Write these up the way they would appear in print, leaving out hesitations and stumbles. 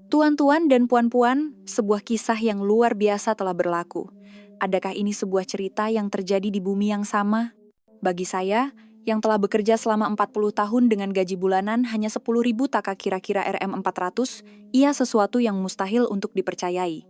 Tuan-tuan dan puan-puan, sebuah kisah yang luar biasa telah berlaku. Adakah ini sebuah cerita yang terjadi di bumi yang sama? Bagi saya, yang telah bekerja selama 40 tahun dengan gaji bulanan hanya 10.000 taka kira-kira Rm400, ia sesuatu yang mustahil untuk dipercayai.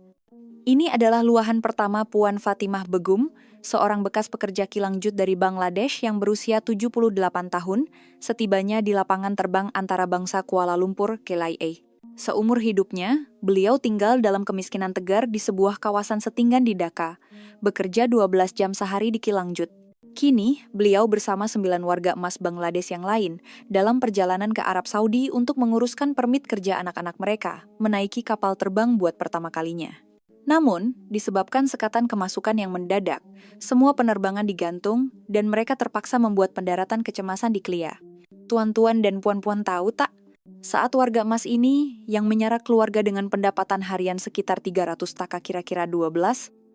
Ini adalah luahan pertama Puan Fatimah Begum, seorang bekas pekerja kilang jut dari Bangladesh yang berusia 78 tahun, setibanya di lapangan terbang antara bangsa Kuala Lumpur, KLIA. Seumur hidupnya, beliau tinggal dalam kemiskinan tegar di sebuah kawasan setinggan di Dhaka, bekerja 12 jam sehari di kilang jut. Kini, beliau bersama 9 warga emas Bangladesh yang lain dalam perjalanan ke Arab Saudi untuk menguruskan permit kerja anak-anak mereka, menaiki kapal terbang buat pertama kalinya. Namun, disebabkan sekatan kemasukan yang mendadak, semua penerbangan digantung dan mereka terpaksa membuat pendaratan kecemasan di Klia. Tuan-tuan dan puan-puan tahu tak? Saat warga emas ini, yang menyarak keluarga dengan pendapatan harian sekitar 300 taka kira-kira 12,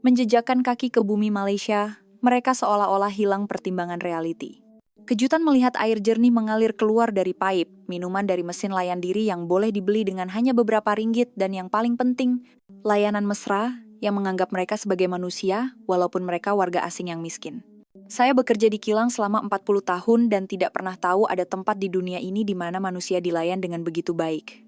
menjejakkan kaki ke bumi Malaysia, mereka seolah-olah hilang pertimbangan realiti. Kejutan melihat air jernih mengalir keluar dari pipe, minuman dari mesin layan diri yang boleh dibeli dengan hanya beberapa ringgit, dan yang paling penting, layanan mesra yang menganggap mereka sebagai manusia walaupun mereka warga asing yang miskin. Saya bekerja di kilang selama 40 tahun dan tidak pernah tahu ada tempat di dunia ini di mana manusia dilayan dengan begitu baik.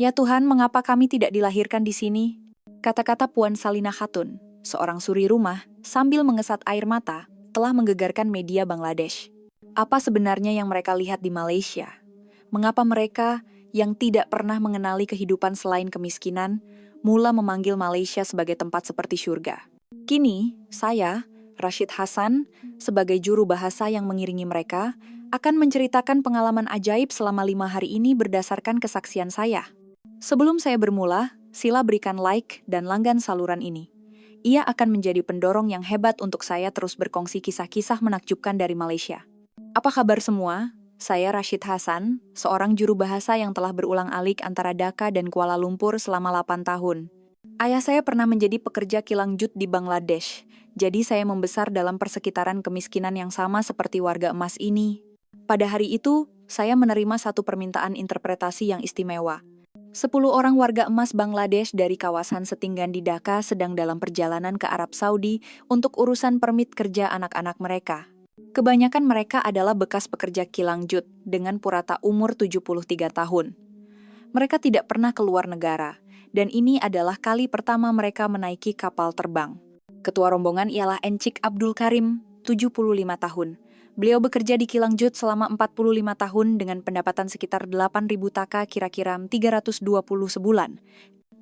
Ya Tuhan, mengapa kami tidak dilahirkan di sini? Kata-kata Puan Salina Khatun, seorang suri rumah, sambil mengesat air mata, telah menggegarkan media Bangladesh. Apa sebenarnya yang mereka lihat di Malaysia? Mengapa mereka, yang tidak pernah mengenali kehidupan selain kemiskinan, mula memanggil Malaysia sebagai tempat seperti surga? Kini, saya, Rashid Hassan, sebagai juru bahasa yang mengiringi mereka, akan menceritakan pengalaman ajaib selama 5 hari ini berdasarkan kesaksian saya. Sebelum saya bermula, sila berikan like dan langgan saluran ini. Ia akan menjadi pendorong yang hebat untuk saya terus berkongsi kisah-kisah menakjubkan dari Malaysia. Apa kabar semua? Saya Rashid Hassan, seorang juru bahasa yang telah berulang-alik antara Dhaka dan Kuala Lumpur selama 8 tahun. Ayah saya pernah menjadi pekerja kilang jut di Bangladesh, jadi saya membesar dalam persekitaran kemiskinan yang sama seperti warga emas ini. Pada hari itu, saya menerima satu permintaan interpretasi yang istimewa. 10 orang warga emas Bangladesh dari kawasan setinggan di Dhaka sedang dalam perjalanan ke Arab Saudi untuk urusan permit kerja anak-anak mereka. Kebanyakan mereka adalah bekas pekerja kilang jut dengan purata umur 73 tahun. Mereka tidak pernah keluar negara, dan ini adalah kali pertama mereka menaiki kapal terbang. Ketua rombongan ialah Encik Abdul Karim, 75 tahun. Beliau bekerja di kilang jut selama 45 tahun dengan pendapatan sekitar 8.000 taka kira-kira 320 sebulan.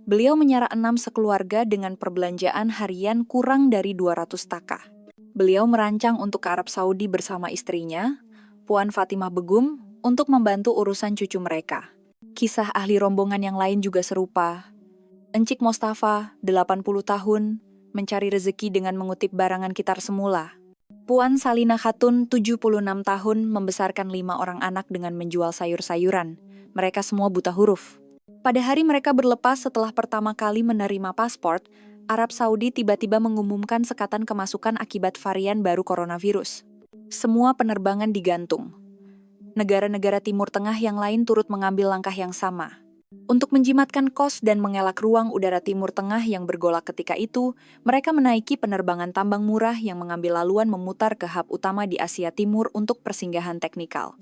Beliau menyara 6 sekeluarga dengan perbelanjaan harian kurang dari 200 taka. Beliau merancang untuk ke Arab Saudi bersama istrinya, Puan Fatimah Begum, untuk membantu urusan cucu mereka. Kisah ahli rombongan yang lain juga serupa. Encik Mostafa, 80 tahun, mencari rezeki dengan mengutip barangan kitar semula. Puan Salina Khatun, 76 tahun, membesarkan 5 orang anak dengan menjual sayur-sayuran. Mereka semua buta huruf. Pada hari mereka berlepas setelah pertama kali menerima paspor, Arab Saudi tiba-tiba mengumumkan sekatan kemasukan akibat varian baru coronavirus. Semua penerbangan digantung. Negara-negara Timur Tengah yang lain turut mengambil langkah yang sama. Untuk menjimatkan kos dan mengelak ruang udara Timur Tengah yang bergolak ketika itu, mereka menaiki penerbangan tambang murah yang mengambil laluan memutar ke hub utama di Asia Timur untuk persinggahan teknikal.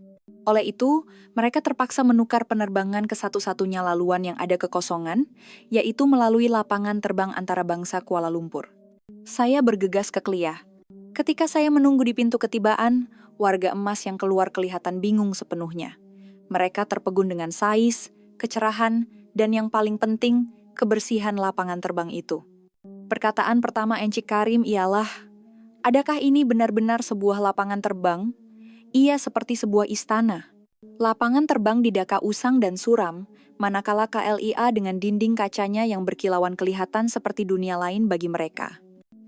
Oleh itu, mereka terpaksa menukar penerbangan ke satu-satunya laluan yang ada kekosongan, yaitu melalui lapangan terbang antara bangsa Kuala Lumpur. Saya bergegas ke Klia. Ketika saya menunggu di pintu ketibaan, warga emas yang keluar kelihatan bingung sepenuhnya. Mereka terpegun dengan sais, kecerahan, dan yang paling penting, kebersihan lapangan terbang itu. Perkataan pertama Encik Karim ialah, "Adakah ini benar-benar sebuah lapangan terbang? Ia seperti sebuah istana." Lapangan terbang di Dhaka usang dan suram, manakala KLIA dengan dinding kacanya yang berkilauan kelihatan seperti dunia lain bagi mereka.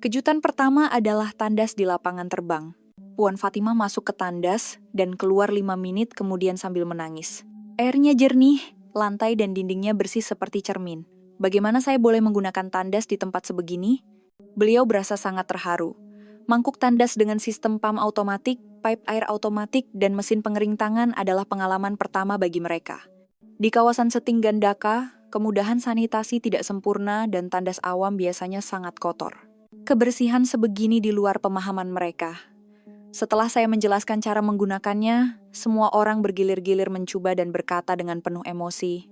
Kejutan pertama adalah tandas di lapangan terbang. Puan Fatimah masuk ke tandas dan keluar 5 menit kemudian sambil menangis. Airnya jernih, lantai dan dindingnya bersih seperti cermin. Bagaimana saya boleh menggunakan tandas di tempat sebegini? Beliau berasa sangat terharu. Mangkuk tandas dengan sistem pam otomatik, pipe air otomatik, dan mesin pengering tangan adalah pengalaman pertama bagi mereka. Di kawasan setinggan Dhaka, Kemudahan sanitasi tidak sempurna dan tandas awam biasanya sangat kotor. Kebersihan sebegini di luar pemahaman mereka. Setelah saya menjelaskan cara menggunakannya, semua orang bergilir-gilir mencoba dan berkata dengan penuh emosi,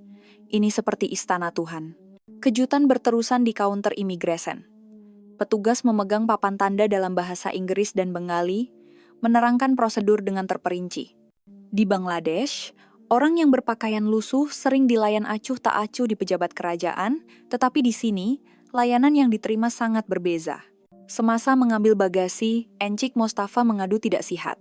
"Ini seperti istana Tuhan." Kejutan berterusan di kaunter imigresen. Petugas memegang papan tanda dalam bahasa Inggris dan Bengali, menerangkan prosedur dengan terperinci. Di Bangladesh, orang yang berpakaian lusuh sering dilayan acuh tak acuh di pejabat kerajaan, tetapi di sini, layanan yang diterima sangat berbeza. Semasa mengambil bagasi, Encik Mostafa mengadu tidak sihat.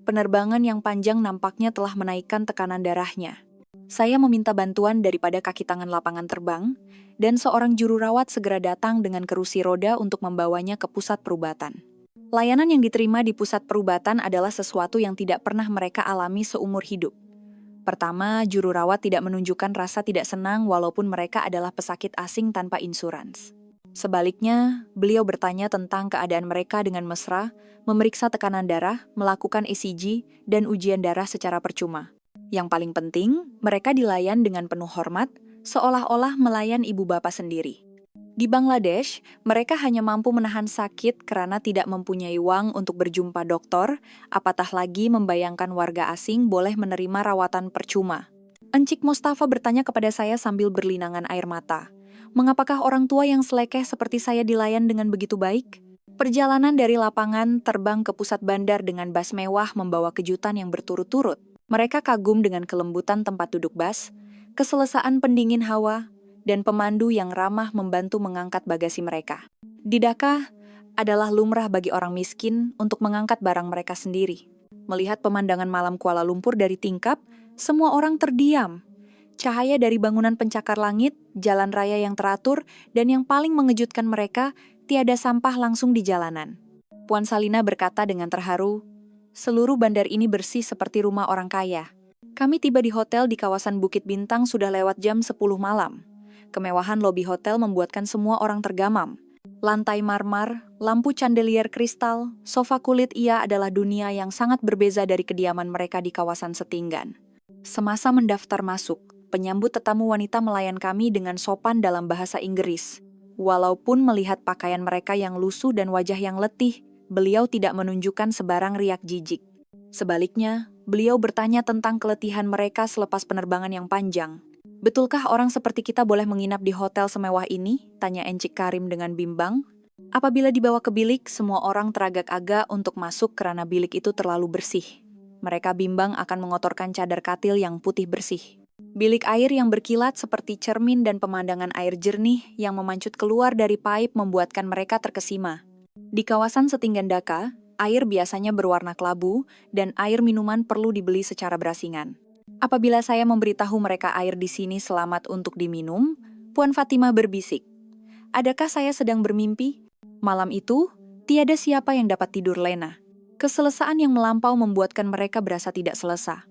Penerbangan yang panjang nampaknya telah menaikkan tekanan darahnya. Saya meminta bantuan daripada kaki tangan lapangan terbang, dan seorang juru rawat segera datang dengan kerusi roda untuk membawanya ke pusat perubatan. Layanan yang diterima di pusat perubatan adalah sesuatu yang tidak pernah mereka alami seumur hidup. Pertama, juru rawat tidak menunjukkan rasa tidak senang walaupun mereka adalah pesakit asing tanpa insurans. Sebaliknya, beliau bertanya tentang keadaan mereka dengan mesra, memeriksa tekanan darah, melakukan ECG, dan ujian darah secara percuma. Yang paling penting, mereka dilayan dengan penuh hormat, seolah-olah melayan ibu bapa sendiri. Di Bangladesh, mereka hanya mampu menahan sakit karena tidak mempunyai uang untuk berjumpa dokter, apatah lagi membayangkan warga asing boleh menerima rawatan percuma. Encik Mostafa bertanya kepada saya sambil berlinangan air mata. Mengapakah orang tua yang selekeh seperti saya dilayan dengan begitu baik? Perjalanan dari lapangan terbang ke pusat bandar dengan bas mewah membawa kejutan yang berturut-turut. Mereka kagum dengan kelembutan tempat duduk bas, keselesaan pendingin hawa, dan pemandu yang ramah membantu mengangkat bagasi mereka. Di Dhaka adalah lumrah bagi orang miskin untuk mengangkat barang mereka sendiri. Melihat pemandangan malam Kuala Lumpur dari tingkap, semua orang terdiam. Cahaya dari bangunan pencakar langit, jalan raya yang teratur, dan yang paling mengejutkan mereka, tiada sampah langsung di jalanan. Puan Salina berkata dengan terharu, "Seluruh bandar ini bersih seperti rumah orang kaya. Kami tiba di hotel di kawasan Bukit Bintang sudah lewat jam 10 malam. Kemewahan lobi hotel membuatkan semua orang tergamam. Lantai marmer, lampu chandelier kristal, sofa kulit adalah dunia yang sangat berbeza dari kediaman mereka di kawasan Setinggan." Semasa mendaftar masuk, penyambut tetamu wanita melayan kami dengan sopan dalam bahasa Inggris. Walaupun melihat pakaian mereka yang lusuh dan wajah yang letih, beliau tidak menunjukkan sebarang riak jijik. Sebaliknya, beliau bertanya tentang keletihan mereka selepas penerbangan yang panjang. "Betulkah orang seperti kita boleh menginap di hotel semewah ini?" tanya Encik Karim dengan bimbang. Apabila dibawa ke bilik, semua orang teragak-agak untuk masuk karena bilik itu terlalu bersih. Mereka bimbang akan mengotorkan cadar katil yang putih bersih. Bilik air yang berkilat seperti cermin dan pemandangan air jernih yang memancut keluar dari pipe membuatkan mereka terkesima. Di kawasan Setinggan Dhaka, air biasanya berwarna kelabu dan air minuman perlu dibeli secara berasingan. Apabila saya memberitahu mereka air di sini selamat untuk diminum, Puan Fatimah berbisik, "Adakah saya sedang bermimpi?" Malam itu, tiada siapa yang dapat tidur lena. Keselesaan yang melampau membuatkan mereka berasa tidak selesa.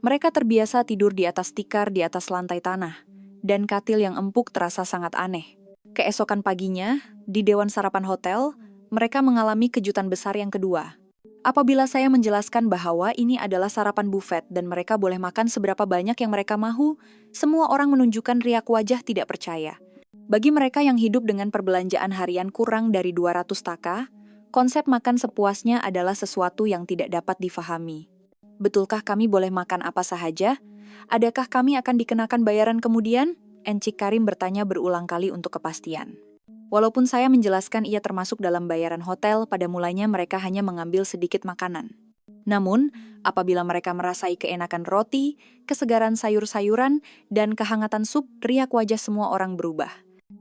Mereka terbiasa tidur di atas tikar di atas lantai tanah, dan katil yang empuk terasa sangat aneh. Keesokan paginya, di Dewan Sarapan Hotel, mereka mengalami kejutan besar yang kedua. Apabila saya menjelaskan bahwa ini adalah sarapan buffet dan mereka boleh makan seberapa banyak yang mereka mahu, semua orang menunjukkan riak wajah tidak percaya. Bagi mereka yang hidup dengan perbelanjaan harian kurang dari 200 taka, konsep makan sepuasnya adalah sesuatu yang tidak dapat difahami. "Betulkah kami boleh makan apa sahaja? Adakah kami akan dikenakan bayaran kemudian?" Encik Karim bertanya berulang kali untuk kepastian. Walaupun saya menjelaskan ia termasuk dalam bayaran hotel, pada mulanya mereka hanya mengambil sedikit makanan. Namun, apabila mereka merasai keenakan roti, kesegaran sayur-sayuran, dan kehangatan sup, riak wajah semua orang berubah.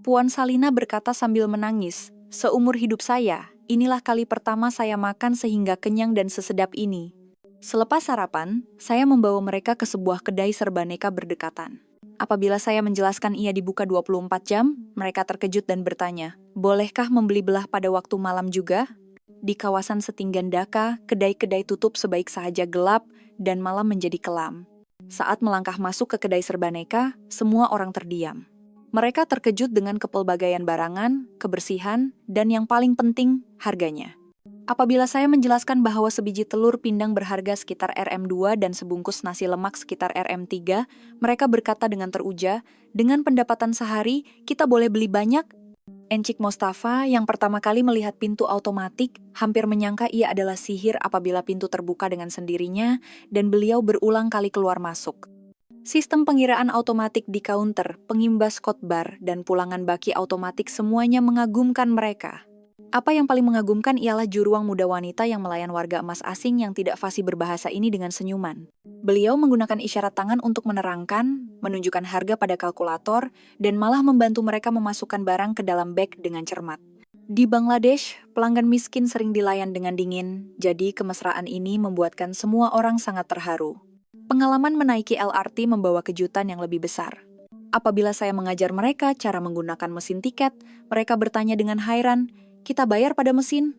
Puan Salina berkata sambil menangis, "Seumur hidup saya, inilah kali pertama saya makan sehingga kenyang dan sesedap ini." Selepas sarapan, saya membawa mereka ke sebuah kedai serbaneka berdekatan. Apabila saya menjelaskan ia dibuka 24 jam, mereka terkejut dan bertanya, "Bolehkah membeli belah pada waktu malam juga?" Di kawasan Setinggan Dhaka, kedai-kedai tutup sebaik sahaja gelap dan malam menjadi kelam. Saat melangkah masuk ke kedai serbaneka, semua orang terdiam. Mereka terkejut dengan kepelbagaian barangan, kebersihan, dan yang paling penting, harganya. Apabila saya menjelaskan bahwa sebiji telur pindang berharga sekitar Rm2 dan sebungkus nasi lemak sekitar Rm3, mereka berkata dengan teruja, dengan pendapatan sehari, kita boleh beli banyak. Encik Mostafa yang pertama kali melihat pintu otomatik, hampir menyangka ia adalah sihir apabila pintu terbuka dengan sendirinya, dan beliau berulang kali keluar masuk. Sistem pengiraan otomatik di counter, pengimbas kotbar, dan pulangan baki otomatik semuanya mengagumkan mereka. Apa yang paling mengagumkan ialah juruang muda wanita yang melayan warga emas asing yang tidak fasih berbahasa ini dengan senyuman. Beliau menggunakan isyarat tangan untuk menerangkan, menunjukkan harga pada kalkulator, dan malah membantu mereka memasukkan barang ke dalam bag dengan cermat. Di Bangladesh, pelanggan miskin sering dilayan dengan dingin, jadi kemesraan ini membuatkan semua orang sangat terharu. Pengalaman menaiki LRT membawa kejutan yang lebih besar. Apabila saya mengajar mereka cara menggunakan mesin tiket, mereka bertanya dengan hairan, kita bayar pada mesin?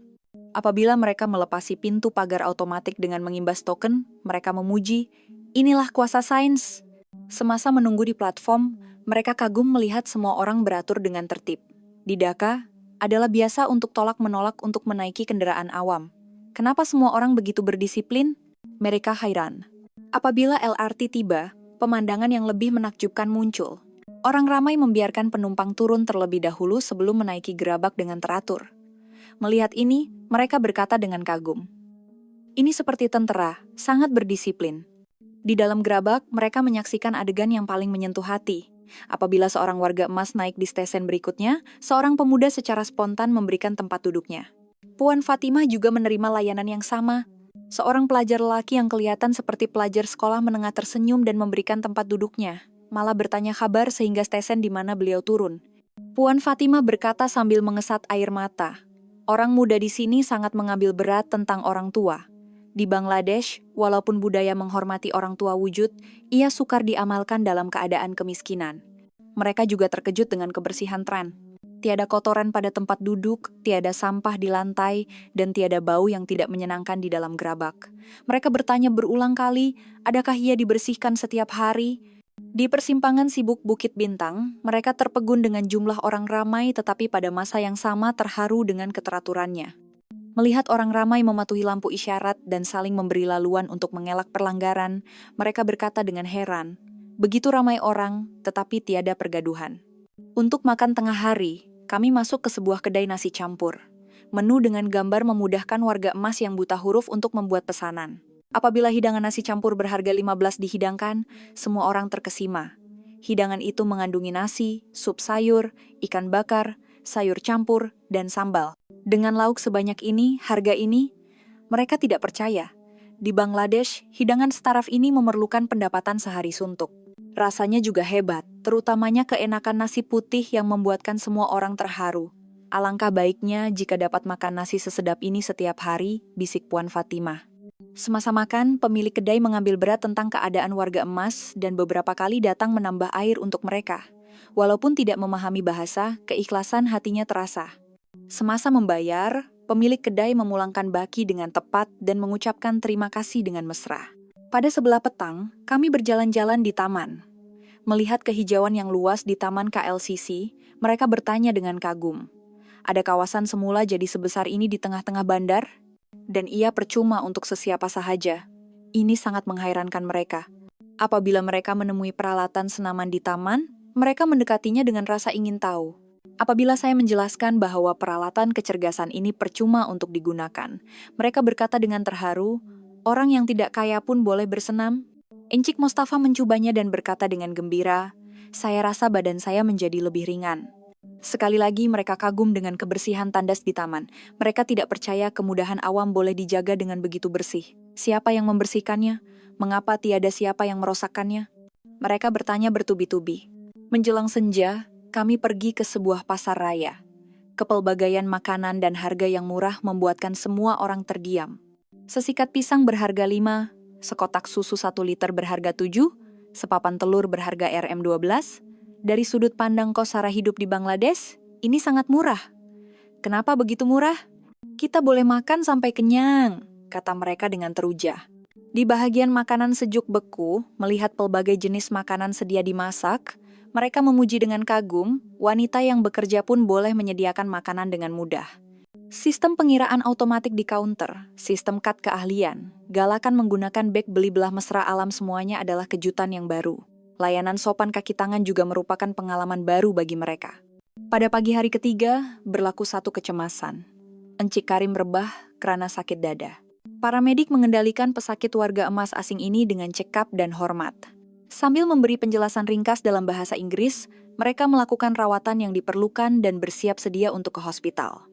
Apabila mereka melepasi pintu pagar otomatik dengan mengimbas token, mereka memuji, inilah kuasa sains. Semasa menunggu di platform, mereka kagum melihat semua orang beratur dengan tertib. Di Dhaka, adalah biasa untuk tolak-menolak untuk menaiki kendaraan awam. Kenapa semua orang begitu berdisiplin? Mereka hairan. Apabila LRT tiba, pemandangan yang lebih menakjubkan muncul. Orang ramai membiarkan penumpang turun terlebih dahulu sebelum menaiki gerabak dengan teratur. Melihat ini, mereka berkata dengan kagum. Ini seperti tentara, sangat berdisiplin. Di dalam gerabak, mereka menyaksikan adegan yang paling menyentuh hati. Apabila seorang warga emas naik di stesen berikutnya, seorang pemuda secara spontan memberikan tempat duduknya. Puan Fatimah juga menerima layanan yang sama. Seorang pelajar lelaki yang kelihatan seperti pelajar sekolah menengah tersenyum dan memberikan tempat duduknya, malah bertanya kabar sehingga stesen di mana beliau turun. Puan Fatimah berkata sambil mengesat air mata, orang muda di sini sangat mengambil berat tentang orang tua. Di Bangladesh, walaupun budaya menghormati orang tua wujud, ia sukar diamalkan dalam keadaan kemiskinan. Mereka juga terkejut dengan kebersihan tren. Tiada kotoran pada tempat duduk, tiada sampah di lantai, dan tiada bau yang tidak menyenangkan di dalam gerabak. Mereka bertanya berulang kali, adakah ia dibersihkan setiap hari? Di persimpangan sibuk Bukit Bintang, mereka terpegun dengan jumlah orang ramai tetapi pada masa yang sama terharu dengan keteraturannya. Melihat orang ramai mematuhi lampu isyarat dan saling memberi laluan untuk mengelak perlanggaran, mereka berkata dengan heran, begitu ramai orang, tetapi tiada pergaduhan. Untuk makan tengah hari, kami masuk ke sebuah kedai nasi campur. Menu dengan gambar memudahkan warga emas yang buta huruf untuk membuat pesanan. Apabila hidangan nasi campur berharga 15 dihidangkan, semua orang terkesima. Hidangan itu mengandungi nasi, sup sayur, ikan bakar, sayur campur, dan sambal. Dengan lauk sebanyak ini, harga ini, mereka tidak percaya. Di Bangladesh, hidangan setaraf ini memerlukan pendapatan sehari suntuk. Rasanya juga hebat, terutamanya keenakan nasi putih yang membuatkan semua orang terharu. Alangkah baiknya jika dapat makan nasi sesedap ini setiap hari, bisik Puan Fatimah. Semasa makan, pemilik kedai mengambil berat tentang keadaan warga emas dan beberapa kali datang menambah air untuk mereka. Walaupun tidak memahami bahasa, keikhlasan hatinya terasa. Semasa membayar, pemilik kedai memulangkan baki dengan tepat dan mengucapkan terima kasih dengan mesra. Pada sebelah petang, kami berjalan-jalan di taman. Melihat kehijauan yang luas di taman KLCC, mereka bertanya dengan kagum. Ada kawasan semula jadi sebesar ini di tengah-tengah bandar? Dan ia percuma untuk sesiapa sahaja. Ini sangat menghairankan mereka. Apabila mereka menemui peralatan senaman di taman, mereka mendekatinya dengan rasa ingin tahu. Apabila saya menjelaskan bahwa peralatan kecergasan ini percuma untuk digunakan, mereka berkata dengan terharu, orang yang tidak kaya pun boleh bersenam. Encik Mostafa mencobanya dan berkata dengan gembira, saya rasa badan saya menjadi lebih ringan. Sekali lagi mereka kagum dengan kebersihan tandas di taman. Mereka tidak percaya kemudahan awam boleh dijaga dengan begitu bersih. Siapa yang membersihkannya? Mengapa tiada siapa yang merosakkannya? Mereka bertanya bertubi-tubi. Menjelang senja, kami pergi ke sebuah pasar raya. Kepelbagaian makanan dan harga yang murah membuatkan semua orang terdiam. Sesikat pisang berharga 5, sekotak susu 1 liter berharga 7, sepapan telur berharga Rm12. Dari sudut pandang kos sara hidup di Bangladesh, ini sangat murah. Kenapa begitu murah? Kita boleh makan sampai kenyang, kata mereka dengan teruja. Di bahagian makanan sejuk beku, melihat pelbagai jenis makanan sedia dimasak, mereka memuji dengan kagum, wanita yang bekerja pun boleh menyediakan makanan dengan mudah. Sistem pengiraan otomatik di counter, sistem kad keahlian, galakan menggunakan bag beli belah mesra alam semuanya adalah kejutan yang baru. Layanan sopan kaki tangan juga merupakan pengalaman baru bagi mereka. Pada pagi hari ketiga, berlaku satu kecemasan. Encik Karim rebah karena sakit dada. Paramedik mengendalikan pesakit warga emas asing ini dengan cekap dan hormat. Sambil memberi penjelasan ringkas dalam bahasa Inggris, mereka melakukan rawatan yang diperlukan dan bersiap sedia untuk ke hospital.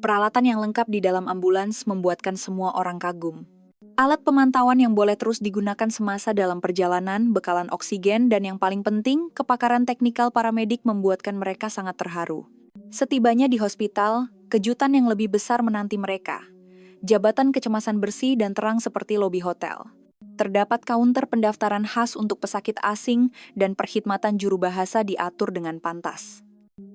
Peralatan yang lengkap di dalam ambulans membuatkan semua orang kagum. Alat pemantauan yang boleh terus digunakan semasa dalam perjalanan, bekalan oksigen, dan yang paling penting, kepakaran teknikal paramedik membuatkan mereka sangat terharu. Setibanya di hospital, kejutan yang lebih besar menanti mereka. Jabatan kecemasan bersih dan terang seperti lobi hotel. Terdapat kaunter pendaftaran khas untuk pesakit asing dan perkhidmatan juru bahasa diatur dengan pantas.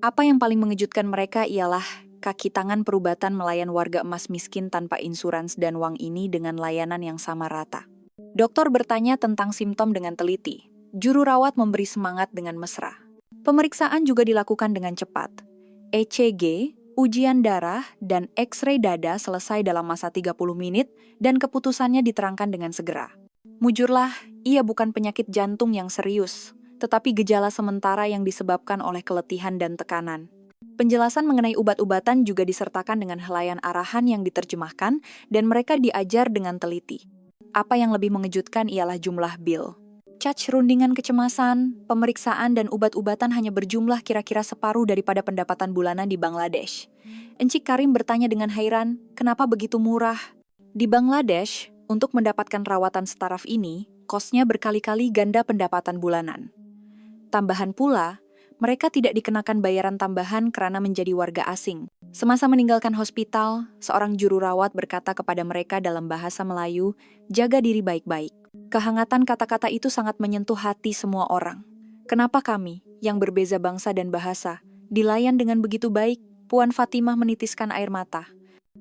Apa yang paling mengejutkan mereka ialah kaki tangan perubatan melayan warga emas miskin tanpa insurans dan uang ini dengan layanan yang sama rata. Dokter bertanya tentang simptom dengan teliti. Juru rawat memberi semangat dengan mesra. Pemeriksaan juga dilakukan dengan cepat. ECG, ujian darah, dan X-ray dada selesai dalam masa 30 menit dan keputusannya diterangkan dengan segera. Mujurlah, ia bukan penyakit jantung yang serius, tetapi gejala sementara yang disebabkan oleh keletihan dan tekanan. Penjelasan mengenai obat-obatan juga disertakan dengan helaian arahan yang diterjemahkan dan mereka diajar dengan teliti. Apa yang lebih mengejutkan ialah jumlah bil. Cash rundingan kecemasan, pemeriksaan dan obat-obatan hanya berjumlah kira-kira separuh daripada pendapatan bulanan di Bangladesh. Encik Karim bertanya dengan heran, kenapa begitu murah? Di Bangladesh, untuk mendapatkan rawatan setaraf ini, kosnya berkali-kali ganda pendapatan bulanan. Tambahan pula, mereka tidak dikenakan bayaran tambahan karena menjadi warga asing. Semasa meninggalkan hospital, seorang juru rawat berkata kepada mereka dalam bahasa Melayu, jaga diri baik-baik. Kehangatan kata-kata itu sangat menyentuh hati semua orang. Kenapa kami, yang berbeza bangsa dan bahasa, dilayan dengan begitu baik? Puan Fatimah menitiskan air mata.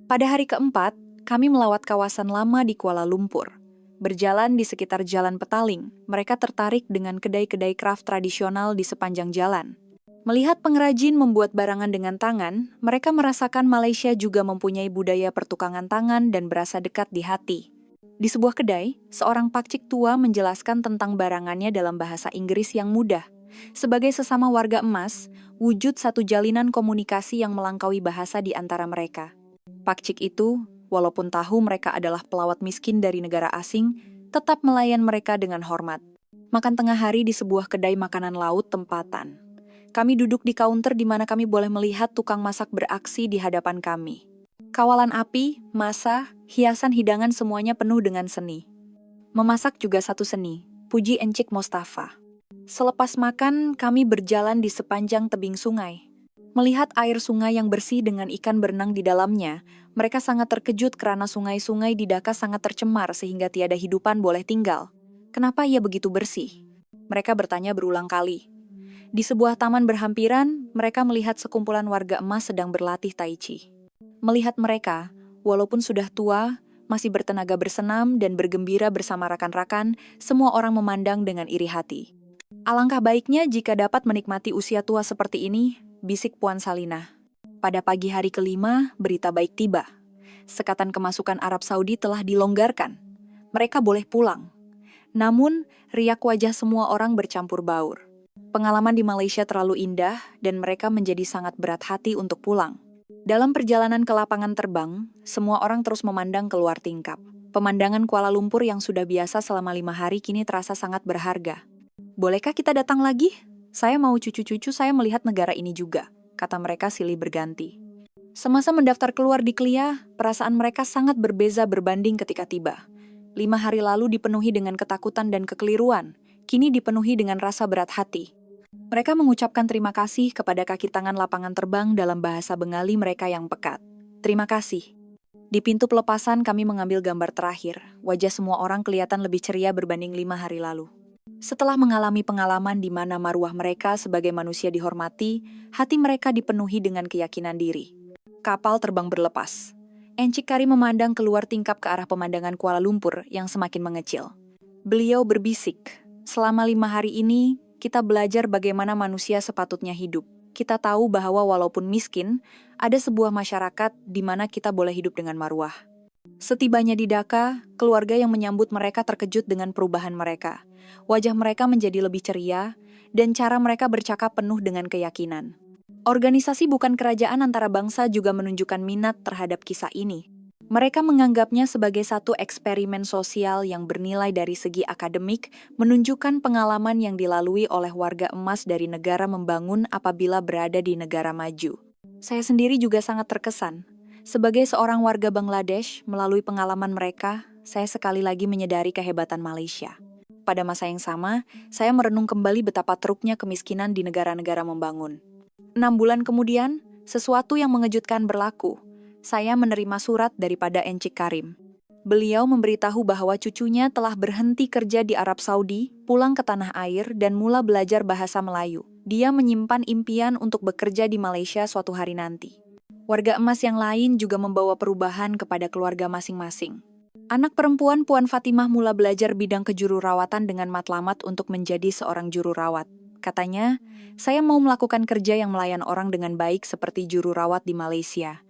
Pada hari keempat, kami melawat kawasan lama di Kuala Lumpur. Berjalan di sekitar Jalan Petaling, mereka tertarik dengan kedai-kedai craft tradisional di sepanjang jalan. Melihat pengrajin membuat barangan dengan tangan, mereka merasakan Malaysia juga mempunyai budaya pertukangan tangan dan berasa dekat di hati. Di sebuah kedai, seorang pakcik tua menjelaskan tentang barangannya dalam bahasa Inggris yang mudah. Sebagai sesama warga emas, wujud satu jalinan komunikasi yang melangkaui bahasa di antara mereka. Pakcik itu, walaupun tahu mereka adalah pelawat miskin dari negara asing, tetap melayan mereka dengan hormat. Makan tengah hari di sebuah kedai makanan laut tempatan. Kami duduk di kaunter di mana kami boleh melihat tukang masak beraksi di hadapan kami. Kawalan api, masa, hiasan hidangan semuanya penuh dengan seni. Memasak juga satu seni, puji Encik Mostafa. Selepas makan, kami berjalan di sepanjang tebing sungai. Melihat air sungai yang bersih dengan ikan berenang di dalamnya, mereka sangat terkejut karena sungai-sungai di Dhaka sangat tercemar sehingga tiada hidupan boleh tinggal. Kenapa ia begitu bersih? Mereka bertanya berulang kali. Di sebuah taman berhampiran, mereka melihat sekumpulan warga emas sedang berlatih tai chi. Melihat mereka, walaupun sudah tua, masih bertenaga bersenam dan bergembira bersama rakan-rakan, semua orang memandang dengan iri hati. Alangkah baiknya jika dapat menikmati usia tua seperti ini, bisik Puan Salinah. Pada pagi hari kelima, berita baik tiba. Sekatan kemasukan Arab Saudi telah dilonggarkan. Mereka boleh pulang. Namun, riak wajah semua orang bercampur baur. Pengalaman di Malaysia terlalu indah dan mereka menjadi sangat berat hati untuk pulang. Dalam perjalanan ke lapangan terbang, semua orang terus memandang keluar tingkap. Pemandangan Kuala Lumpur yang sudah biasa selama 5 hari kini terasa sangat berharga. Bolehkah kita datang lagi? Saya mau cucu-cucu saya melihat negara ini juga, kata mereka silih berganti. Semasa mendaftar keluar di Kelia, perasaan mereka sangat berbeza berbanding ketika tiba. 5 hari lalu dipenuhi dengan ketakutan dan kekeliruan, kini dipenuhi dengan rasa berat hati. Mereka mengucapkan terima kasih kepada kaki tangan lapangan terbang dalam bahasa Bengali mereka yang pekat. Terima kasih. Di pintu pelepasan kami mengambil gambar terakhir. Wajah semua orang kelihatan lebih ceria berbanding 5 hari lalu. Setelah mengalami pengalaman di mana maruah mereka sebagai manusia dihormati, hati mereka dipenuhi dengan keyakinan diri. Kapal terbang berlepas. Encik Karim memandang keluar tingkap ke arah pemandangan Kuala Lumpur yang semakin mengecil. Beliau berbisik, selama 5 hari ini, kita belajar bagaimana manusia sepatutnya hidup. kita tahu bahwa walaupun miskin, ada sebuah masyarakat di mana kita boleh hidup dengan marwah. Setibanya di Dhaka, keluarga yang menyambut mereka terkejut dengan perubahan mereka. Wajah mereka menjadi lebih ceria, dan cara mereka bercakap penuh dengan keyakinan. Organisasi bukan kerajaan antara bangsa juga menunjukkan minat terhadap kisah ini. Mereka menganggapnya sebagai satu eksperimen sosial yang bernilai dari segi akademik, menunjukkan pengalaman yang dilalui oleh warga emas dari negara membangun apabila berada di negara maju. Saya sendiri juga sangat terkesan. Sebagai seorang warga Bangladesh, melalui pengalaman mereka, saya sekali lagi menyadari kehebatan Malaysia. Pada masa yang sama, saya merenung kembali betapa teruknya kemiskinan di negara-negara membangun. 6 bulan kemudian, sesuatu yang mengejutkan berlaku. Saya menerima surat daripada Encik Karim. Beliau memberitahu bahwa cucunya telah berhenti kerja di Arab Saudi, pulang ke tanah air, dan mula belajar bahasa Melayu. Dia menyimpan impian untuk bekerja di Malaysia suatu hari nanti. Warga emas yang lain juga membawa perubahan kepada keluarga masing-masing. Anak perempuan Puan Fatimah mula belajar bidang kejururawatan dengan matlamat untuk menjadi seorang juru rawat. Katanya, saya mau melakukan kerja yang melayan orang dengan baik seperti juru rawat di Malaysia.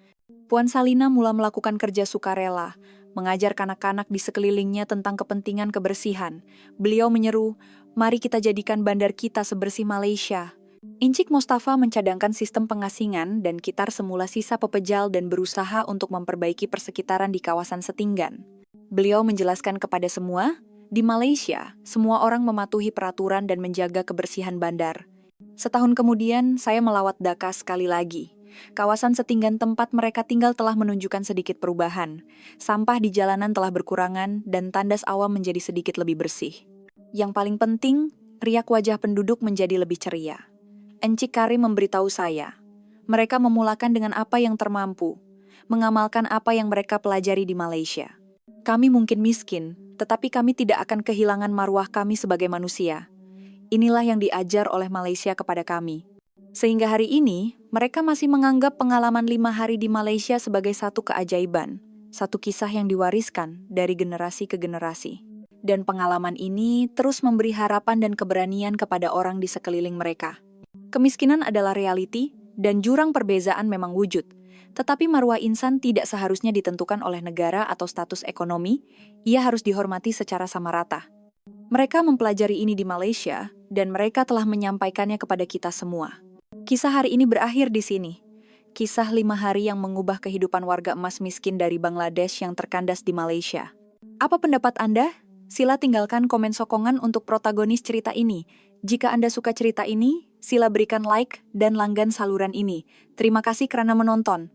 Puan Salina mula melakukan kerja sukarela, mengajar kanak-kanak di sekelilingnya tentang kepentingan kebersihan. Beliau menyeru, mari kita jadikan bandar kita sebersih Malaysia. Encik Mostafa mencadangkan sistem pengasingan dan Kitar semula sisa pepejal dan berusaha untuk memperbaiki persekitaran di kawasan Setinggan. Beliau menjelaskan kepada semua, di Malaysia, semua orang mematuhi peraturan dan menjaga kebersihan bandar. Setahun kemudian, saya melawat Dhaka sekali lagi. Kawasan Setinggan tempat mereka tinggal telah menunjukkan sedikit perubahan. Sampah di jalanan telah berkurangan dan tandas awam menjadi sedikit lebih bersih. Yang paling penting, riak wajah penduduk menjadi lebih ceria. Encik Karim memberitahu saya, mereka memulakan dengan apa yang termampu, mengamalkan apa yang mereka pelajari di Malaysia. Kami mungkin miskin, tetapi kami tidak akan kehilangan marwah kami sebagai manusia. Inilah yang diajar oleh Malaysia kepada kami. Sehingga hari ini, mereka masih menganggap pengalaman 5 hari di Malaysia sebagai satu keajaiban, satu kisah yang diwariskan dari generasi ke generasi. Dan pengalaman ini terus memberi harapan dan keberanian kepada orang di sekeliling mereka. Kemiskinan adalah realiti, dan jurang perbezaan memang wujud. Tetapi marwah insan tidak seharusnya ditentukan oleh negara atau status ekonomi, ia harus dihormati secara sama rata. Mereka mempelajari ini di Malaysia, dan mereka telah menyampaikannya kepada kita semua. Kisah hari ini berakhir di sini. Kisah 5 hari yang mengubah kehidupan warga emas miskin dari Bangladesh yang terkandas di Malaysia. Apa pendapat Anda? Sila tinggalkan komen sokongan untuk protagonis cerita ini. Jika Anda suka cerita ini, sila berikan like dan langgan saluran ini. Terima kasih karena menonton.